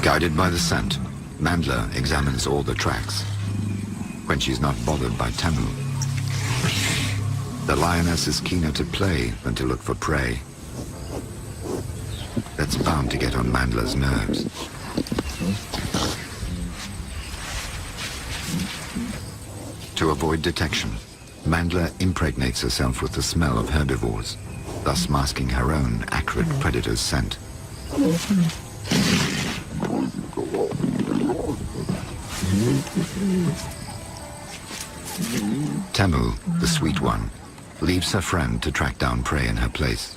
Guided by the scent, Mandla examines all the tracks. When she's not bothered by Tamu, the lioness is keener to play than to look for prey. That's bound to get on Mandla's nerves. To avoid detection, Mandla impregnates herself with the smell of herbivores, thus masking her own acrid predator's scent. Tamu, the sweet one, leaves her friend to track down prey in her place.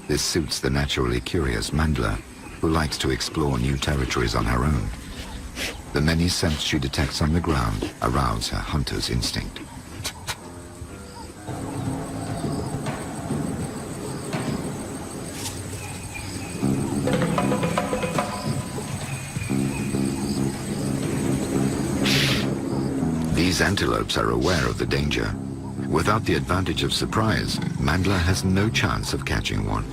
This suits the naturally curious Mandla, who likes to explore new territories on her own. The many scents she detects on the ground arouse her hunter's instinct. These antelopes are aware of the danger. Without the advantage of surprise, Mandla has no chance of catching one.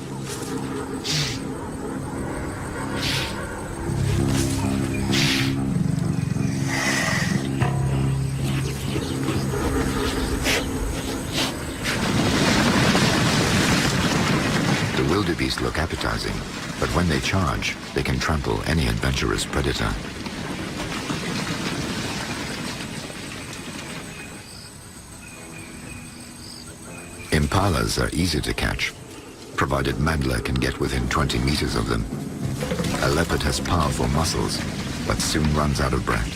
The wildebeest look appetizing, but when they charge, they can trample any adventurous predator. Impalas are easy to catch, provided Mandla can get within 20 meters of them. A leopard has powerful muscles, but soon runs out of breath.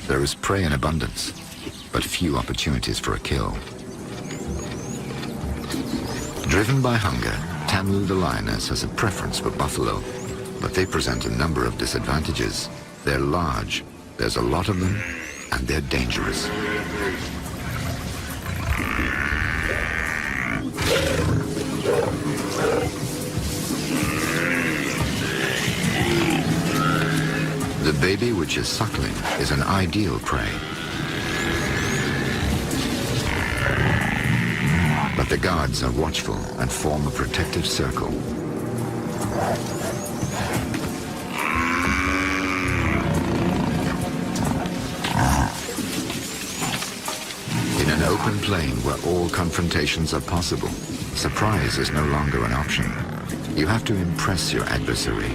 There is prey in abundance, but few opportunities for a kill. Driven by hunger, Tamu the lioness has a preference for buffalo, but they present a number of disadvantages. They're large, there's a lot of them, and they're dangerous. The baby, which is suckling, is an ideal prey. But the guards are watchful and form a protective circle. In an open plain where all confrontations are possible, surprise is no longer an option. You have to impress your adversary,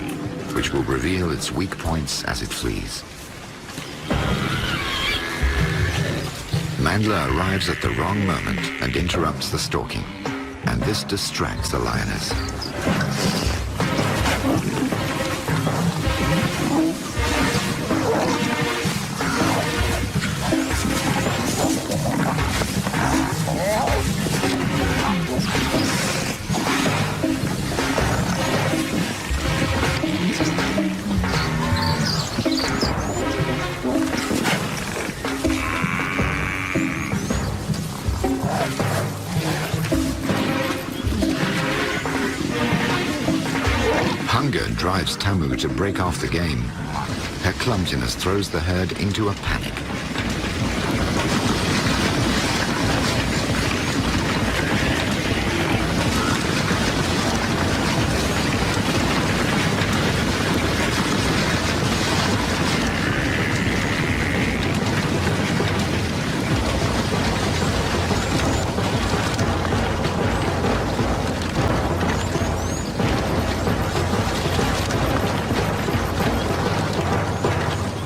which will reveal its weak points as it flees. Mandla arrives at the wrong moment and interrupts the stalking, and this distracts the lioness. Hunger drives Tamu to break off the game. Her clumsiness throws the herd into a panic.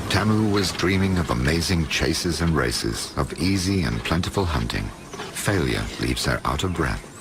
Tamu was dreaming of amazing chases and races, of easy and plentiful hunting. Failure leaves her out of breath.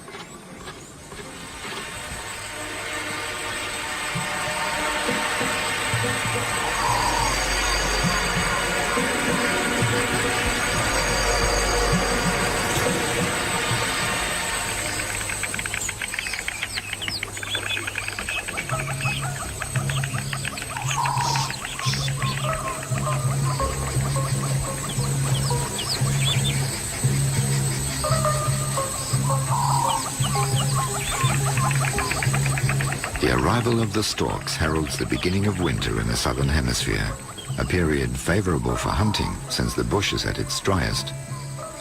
The arrival of the storks heralds the beginning of winter in the southern hemisphere, a period favorable for hunting since the bush is at its driest.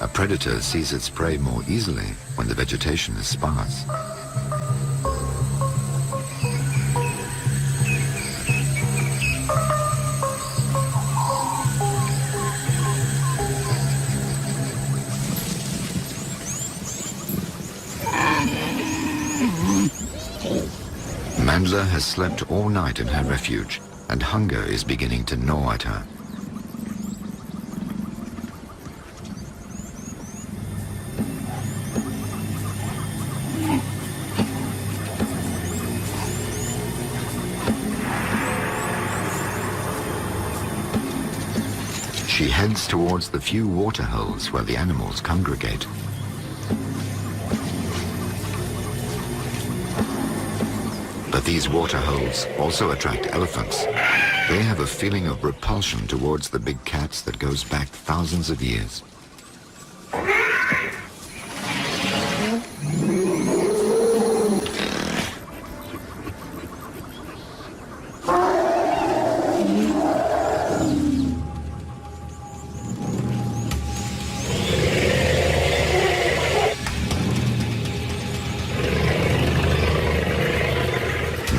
A predator sees its prey more easily when the vegetation is sparse. Mandla has slept all night in her refuge, and hunger is beginning to gnaw at her. She heads towards the few water holes where the animals congregate. But these water holes also attract elephants. They have a feeling of repulsion towards the big cats that goes back thousands of years.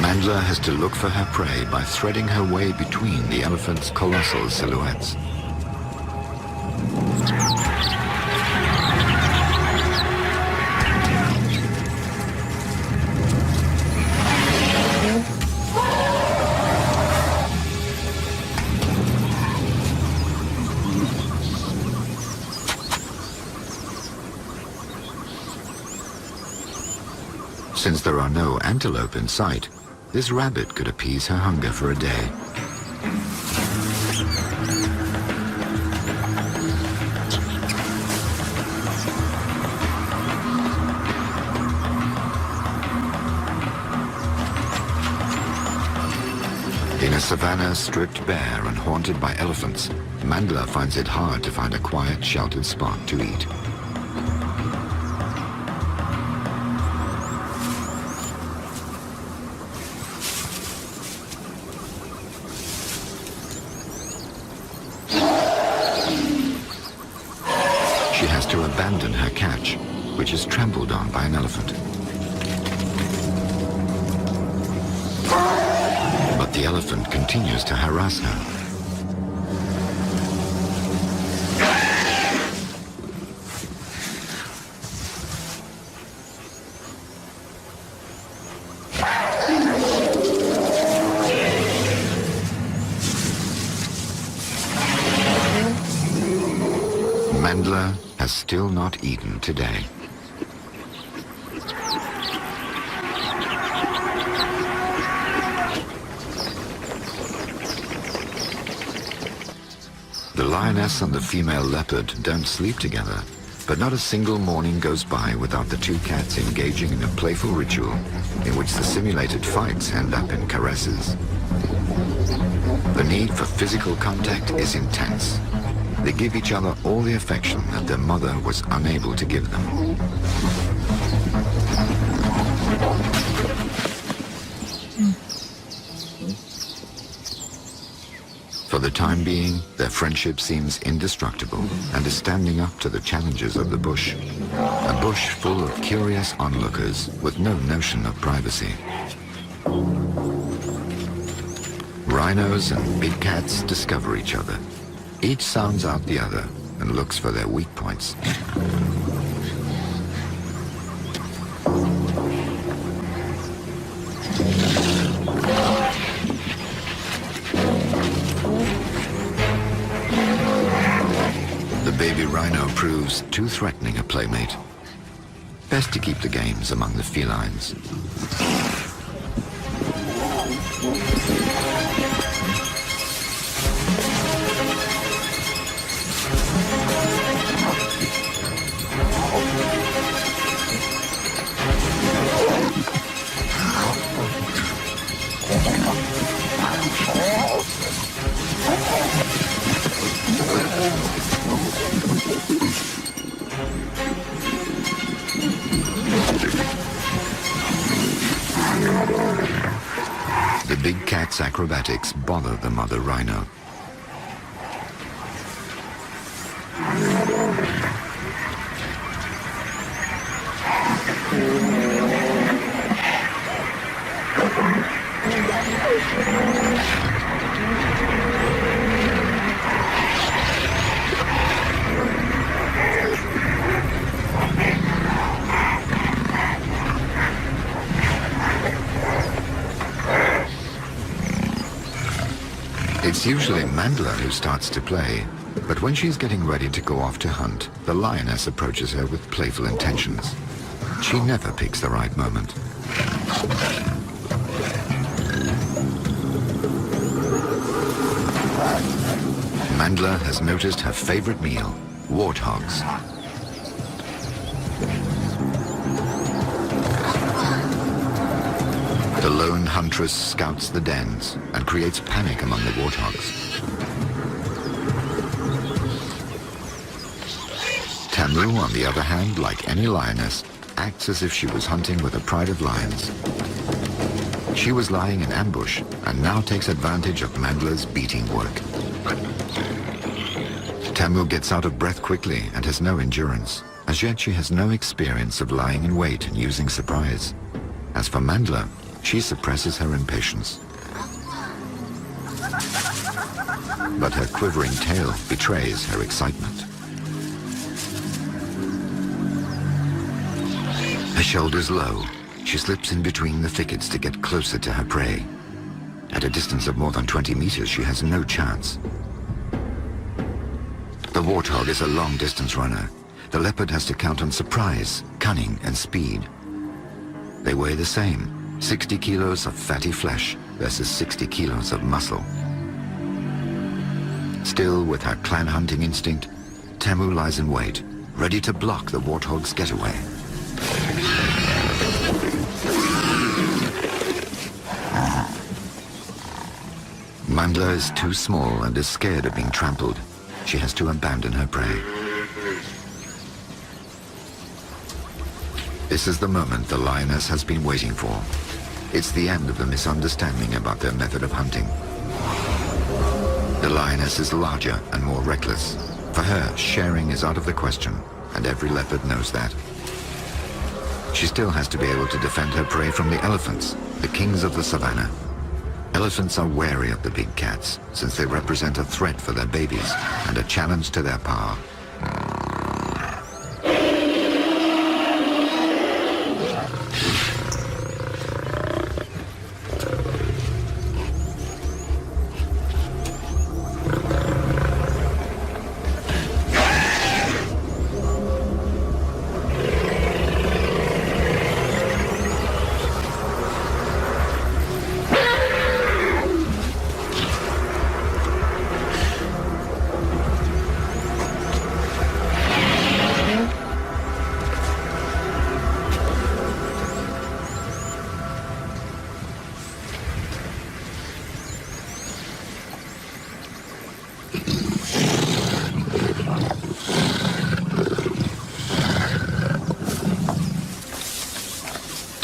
Mandla has to look for her prey by threading her way between the elephant's colossal silhouettes. Since there are no antelope in sight, this rabbit could appease her hunger for a day. In a savanna stripped bare and haunted by elephants, Mandla finds it hard to find a quiet, sheltered spot to eat. She has to abandon her catch, which is trampled on by an elephant. But the elephant continues to harass her. Mandla has still not eaten today. The lioness and the female leopard don't sleep together, but not a single morning goes by without the two cats engaging in a playful ritual in which the simulated fights end up in caresses. The need for physical contact is intense. They give each other all the affection that their mother was unable to give them. For the time being, their friendship seems indestructible and is standing up to the challenges of the bush. A bush full of curious onlookers with no notion of privacy. Rhinos and big cats discover each other. Each sounds out the other and looks for their weak points. The baby rhino proves too threatening a playmate. Best to keep the games among the felines. The big cat's acrobatics bother the mother rhino. It's usually Mandler who starts to play, but when she's getting ready to go off to hunt, the lioness approaches her with playful intentions. She never picks the right moment. Mandler has noticed her favorite meal, warthogs. The lone huntress scouts the dens and creates panic among the warthogs. Tamu, on the other hand, like any lioness, acts as if she was hunting with a pride of lions. She was lying in ambush and now takes advantage of Mandler's beating work. Tamu gets out of breath quickly and has no endurance. As yet she has no experience of lying in wait and using surprise. As for Mandler, she suppresses her impatience. But her quivering tail betrays her excitement. Her shoulders low, she slips in between the thickets to get closer to her prey. At a distance of more than 20 meters, she has no chance. The warthog is a long-distance runner. The leopard has to count on surprise, cunning, and speed. They weigh the same, 60 kilos of fatty flesh versus 60 kilos of muscle. Still, with her clan hunting instinct, Tamu lies in wait, ready to block the warthog's getaway. Mandler is too small and is scared of being trampled. She has to abandon her prey. This is the moment the lioness has been waiting for. It's the end of the misunderstanding about their method of hunting. The lioness is larger and more reckless. For her, sharing is out of the question, and every leopard knows that. She still has to be able to defend her prey from the elephants, the kings of the savannah. Elephants are wary of the big cats, since they represent a threat for their babies and a challenge to their power.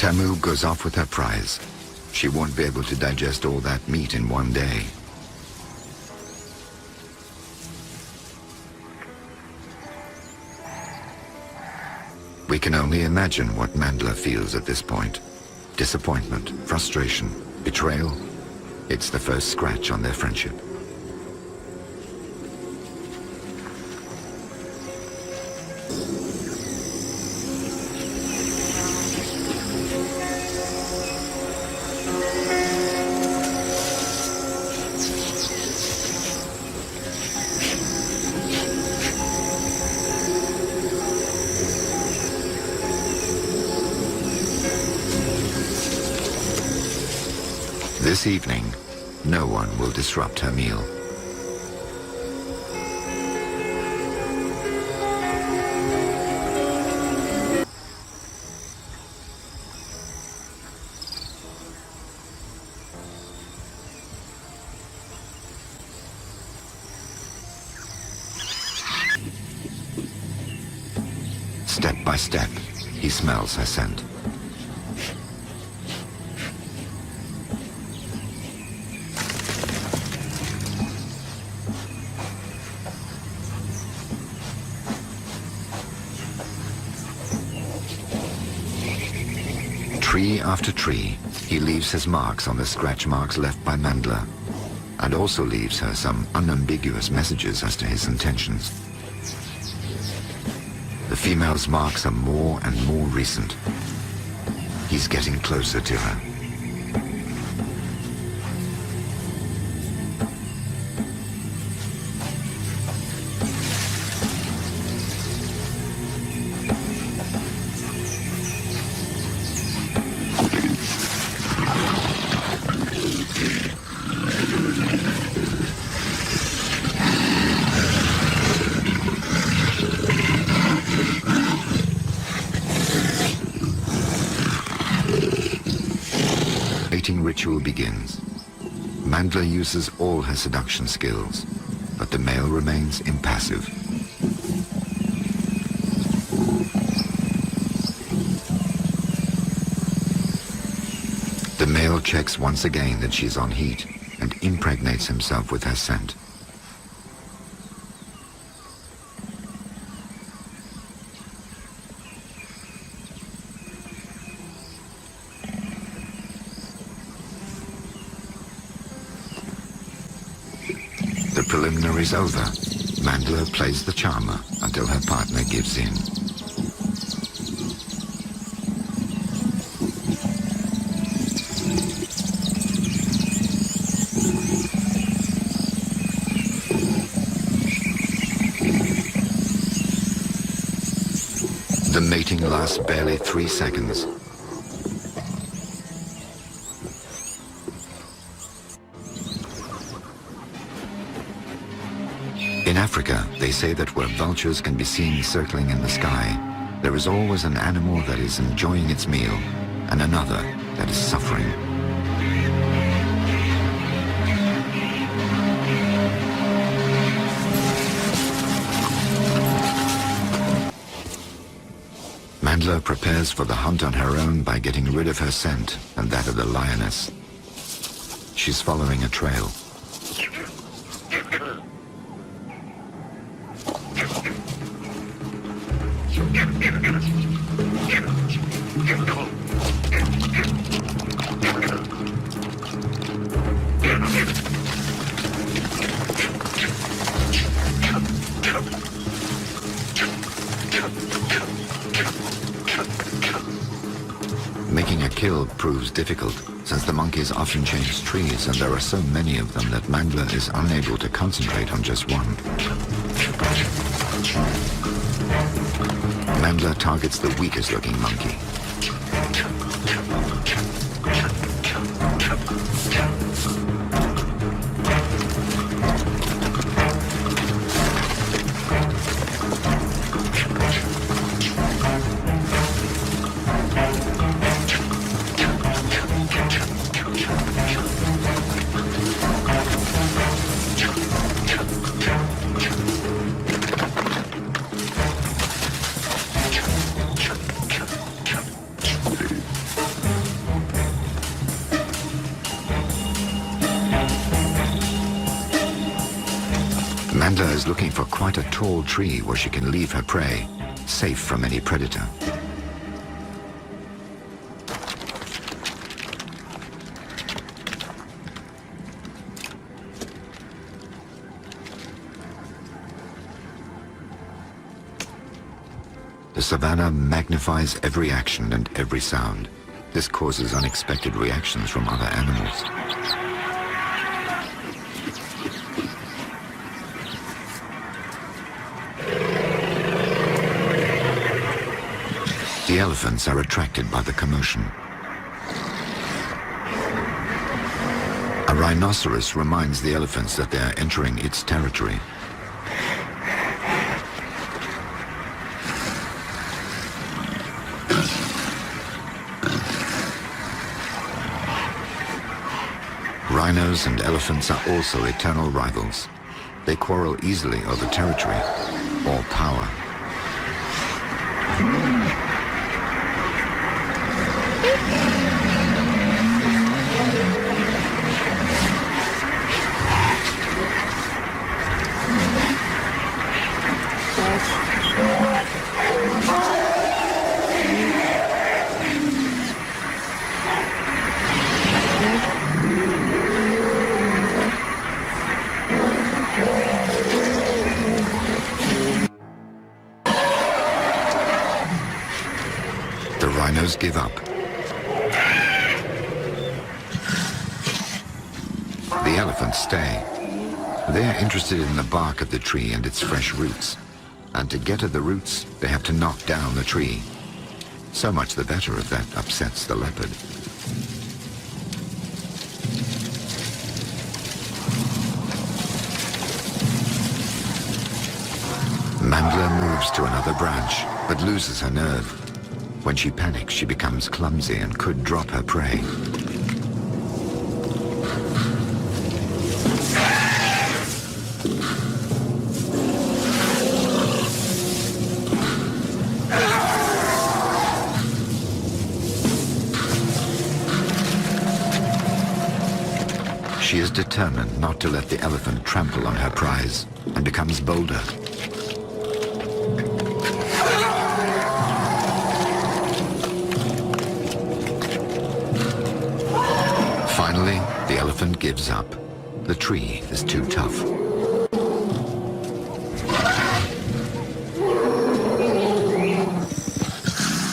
Tamu goes off with her prize. She won't be able to digest all that meat in one day. We can only imagine what Mandler feels at this point. Disappointment, frustration, betrayal. It's the first scratch on their friendship. This evening, no one will disrupt her meal. Step by step, he smells her scent. Tree after tree, he leaves his marks on the scratch marks left by Mandler, and also leaves her some unambiguous messages as to his intentions. The female's marks are more and more recent. He's getting closer to her. ritual begins. Mandla uses all her seduction skills, but the male remains impassive. The male checks once again that she's on heat and impregnates himself with her scent. The preliminaries over. Mandla plays the charmer until her partner gives in. The mating lasts barely 3 seconds. In Africa, they say that where vultures can be seen circling in the sky, there is always an animal that is enjoying its meal and another that is suffering. Mandla prepares for the hunt on her own by getting rid of her scent and that of the lioness. She's following a trail. Making a kill proves difficult, since the monkeys often change trees and there are so many of them that Mandla is unable to concentrate on just one. Mandla targets the weakest looking monkey. Mandla is looking for quite a tall tree where she can leave her prey, safe from any predator. The savannah magnifies every action and every sound. This causes unexpected reactions from other animals. The elephants are attracted by the commotion. A rhinoceros reminds the elephants that they are entering its territory. Rhinos and elephants are also eternal rivals. They quarrel easily over territory or power. The rhinos give up. The elephants stay. They are interested in the bark of the tree and its fresh roots. And to get at the roots, they have to knock down the tree. So much the better if that upsets the leopard. Mandla moves to another branch, but loses her nerve. When she panics, she becomes clumsy and could drop her prey. She is determined not to let the elephant trample on her prize and becomes bolder. Finally, the elephant gives up. The tree is too tough.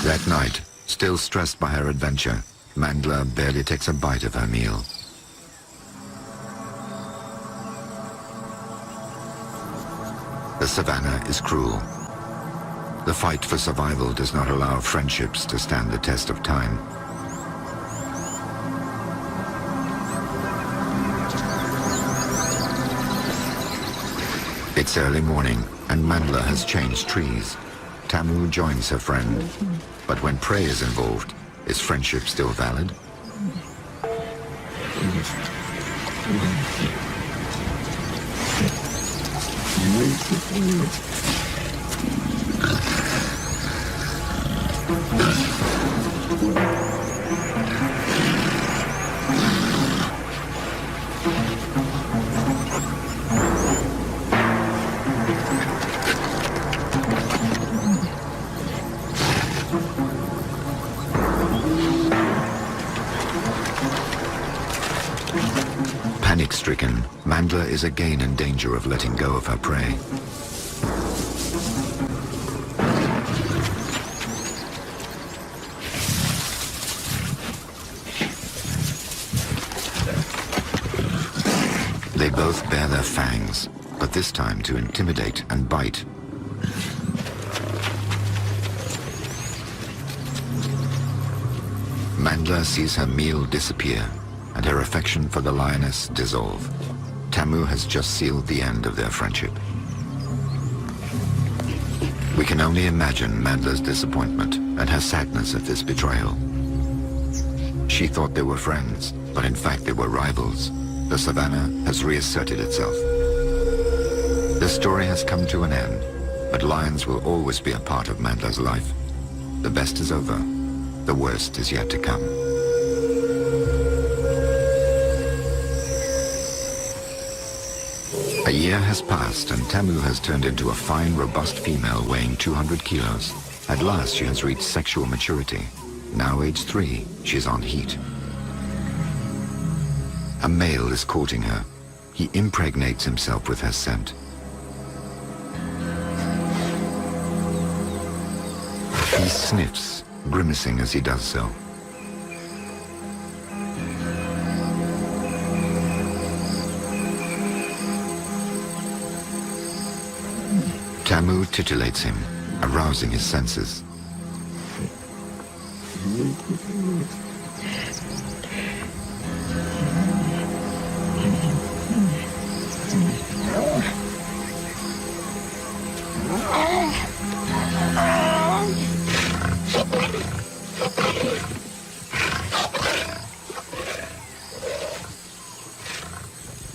That night, still stressed by her adventure, Mandla barely takes a bite of her meal. The savannah is cruel. The fight for survival does not allow friendships to stand the test of time. It's early morning, and Mandla has changed trees. Tamu joins her friend, but when prey is involved, is friendship still valid? Panic-stricken, Mandla is again in danger of letting go of her prey. They both bare their fangs, but this time to intimidate and bite. Mandla sees her meal disappear and her affection for the lioness dissolve. Tamu has just sealed the end of their friendship. We can only imagine Mandla's disappointment and her sadness at this betrayal. She thought they were friends, but in fact they were rivals. The savannah has reasserted itself. The story has come to an end, but lions will always be a part of Mandla's life. The best is over. The worst is yet to come. A year has passed and Tamu has turned into a fine, robust female weighing 200 kilos. At last she has reached sexual maturity. Now age 3, she's on heat. A male is courting her. He impregnates himself with her scent. He sniffs, grimacing as he does so. Tamu titillates him, arousing his senses.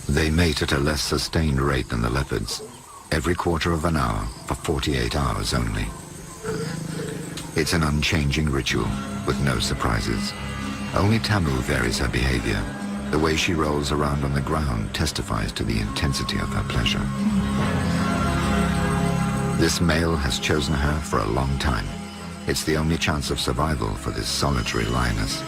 They mate at a less sustained rate than the leopards, every quarter of an hour for 48 hours only. It's an unchanging ritual with no surprises. Only Tamu varies her behavior. The way she rolls around on the ground testifies to the intensity of her pleasure. This male has chosen her for a long time. It's the only chance of survival for this solitary lioness.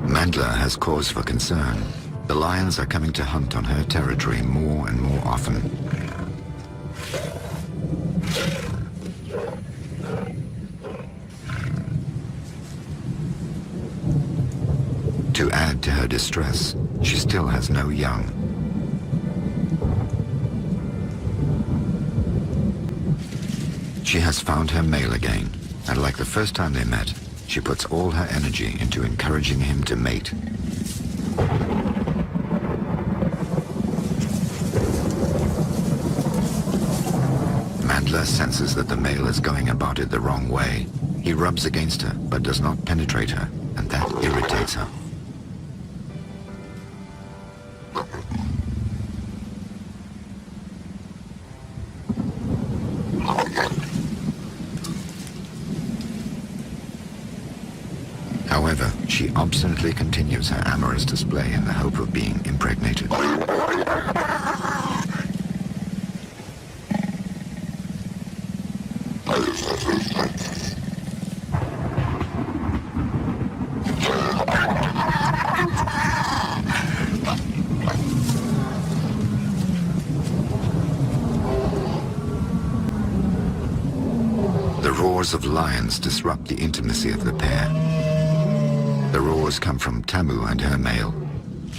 Mandla has cause for concern. The lions are coming to hunt on her territory more and more often. To add to her distress, she still has no young. She has found her male again, and like the first time they met, she puts all her energy into encouraging him to mate. Mandla senses that the male is going about it the wrong way. He rubs against her, but does not penetrate her, and that irritates her. she obstinately continues her amorous display in the hope of being impregnated. The roars of lions disrupt the intimacy of the pair. The roars come from Tamu and her male.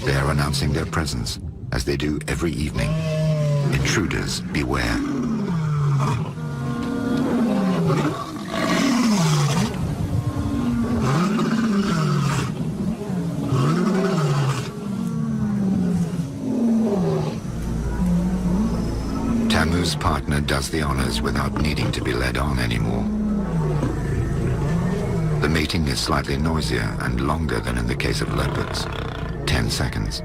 They are announcing their presence, as they do every evening. Intruders, beware. Tamu's partner does the honors without needing to be led on anymore. The mating is slightly noisier and longer than in the case of leopards, 10 seconds.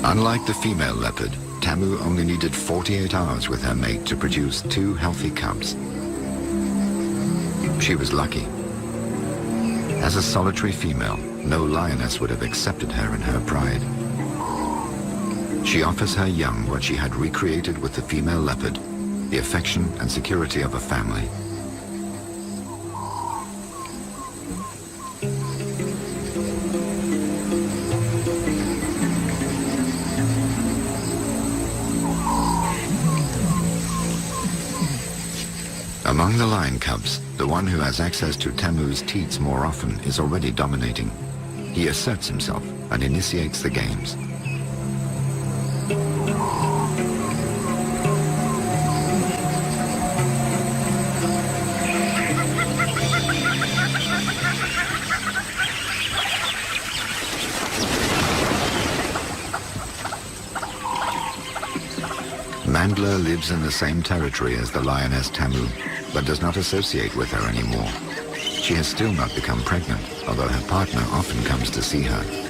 Unlike the female leopard, Tamu only needed 48 hours with her mate to produce 2 healthy cubs. She was lucky. As a solitary female, no lioness would have accepted her in her pride. She offers her young what she had recreated with the female leopard, the affection and security of a family. Among the lion cubs, the one who has access to Tamu's teats more often is already dominating. He asserts himself and initiates the games. Mandler lives in the same territory as the lioness Tamu, but does not associate with her anymore. She has still not become pregnant, although her partner often comes to see her.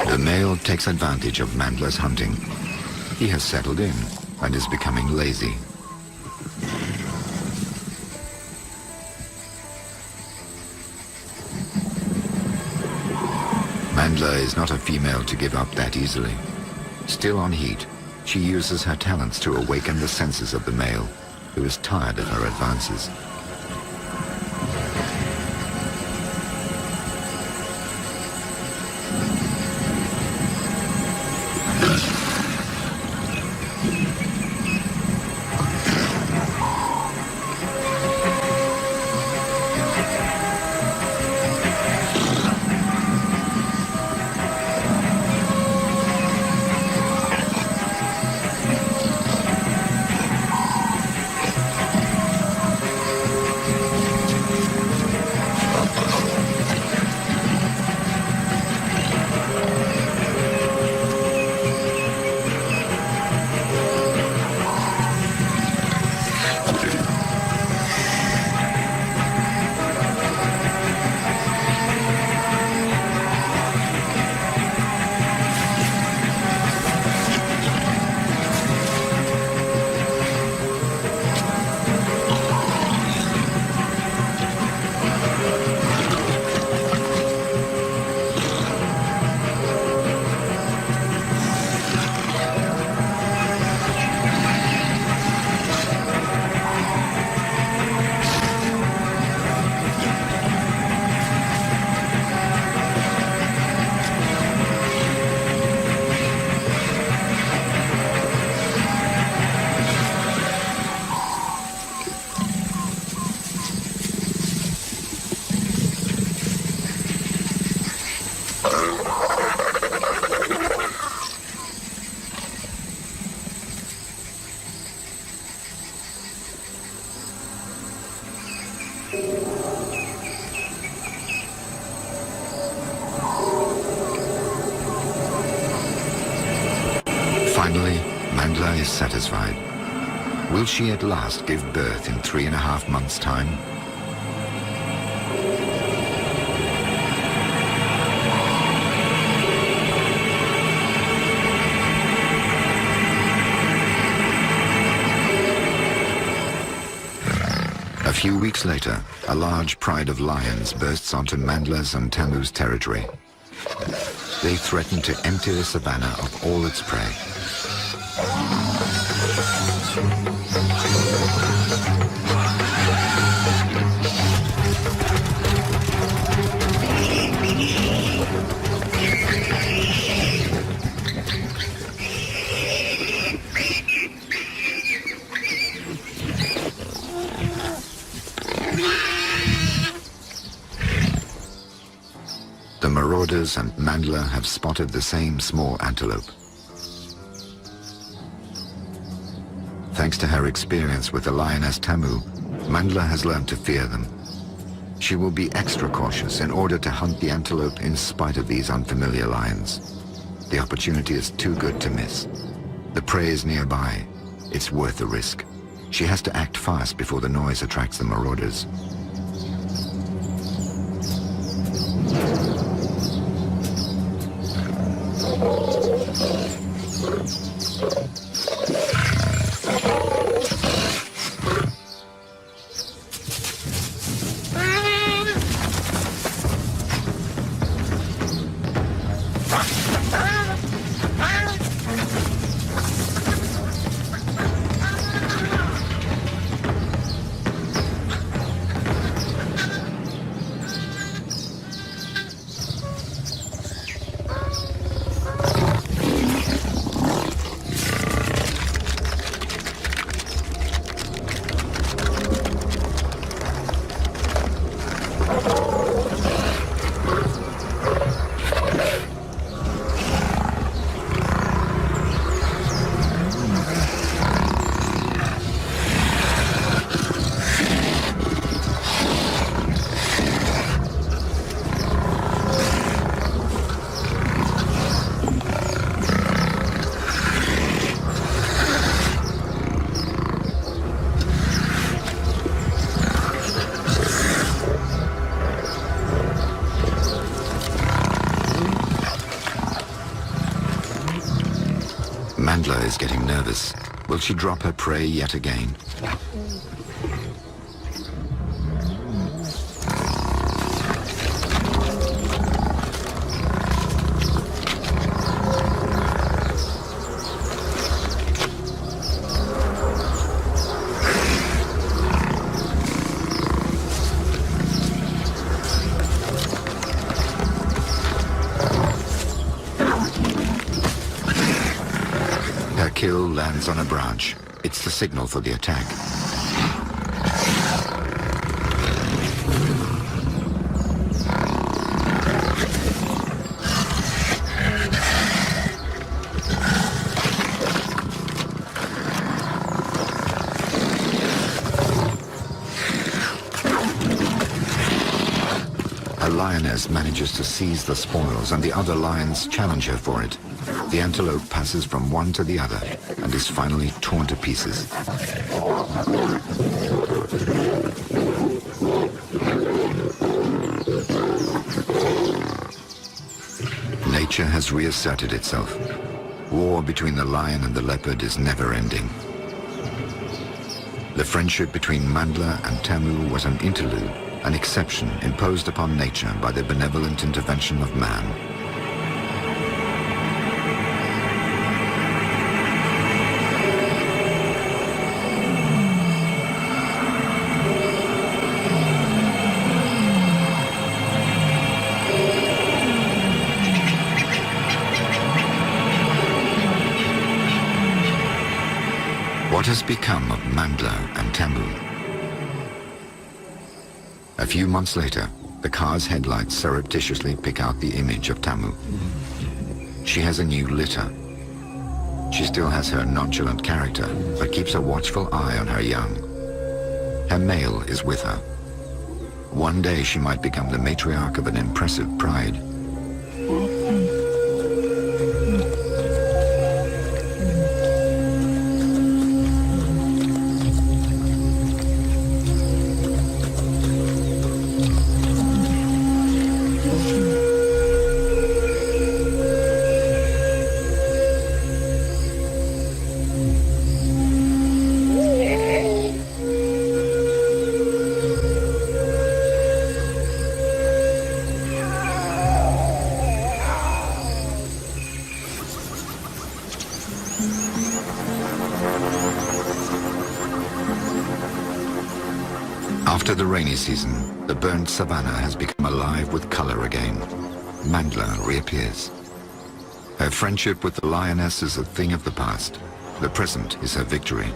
The male takes advantage of Mandler's hunting. He has settled in and is becoming lazy. Mandler is not a female to give up that easily. Still on heat, she uses her talents to awaken the senses of the male, who is tired of her advances. Finally, Mandla is satisfied. Will she at last give birth in 3.5 months' time? A few weeks later, a large pride of lions bursts onto Mandla's and Tamu's territory. They threaten to empty the savannah of all its prey. The marauders and Mandla have spotted the same small antelope. Thanks to her experience with the lioness Tamu, Mandla has learned to fear them. She will be extra cautious in order to hunt the antelope in spite of these unfamiliar lions. The opportunity is too good to miss. The prey is nearby. It's worth the risk. She has to act fast before the noise attracts the marauders. Mandla is getting nervous. Will she drop her prey yet again? Kill lands on a branch. It's the signal for the attack. A lioness manages to seize the spoils and the other lions challenge her for it. The antelope passes from one to the other and is finally torn to pieces. Nature has reasserted itself. War between the lion and the leopard is never ending. The friendship between Mandla and Tamu was an interlude, an exception imposed upon nature by the benevolent intervention of man. What has become of Mandla and Tamu? A few months later, the car's headlights surreptitiously pick out the image of Tamu. She has a new litter. She still has her nonchalant character, but keeps a watchful eye on her young. Her male is with her. One day she might become the matriarch of an impressive pride. the rainy season, the burnt savanna has become alive with color again. Mandla reappears. Her friendship with the lioness is a thing of the past. The present is her victory.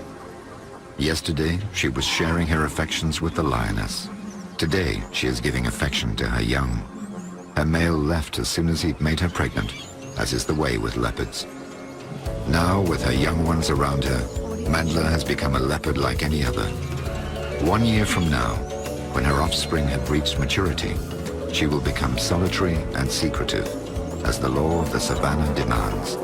Yesterday, she was sharing her affections with the lioness. Today, she is giving affection to her young. Her male left as soon as he'd made her pregnant, as is the way with leopards. Now, with her young ones around her, Mandla has become a leopard like any other. 1 year from now, when her offspring have reached maturity, she will become solitary and secretive, as the law of the savannah demands.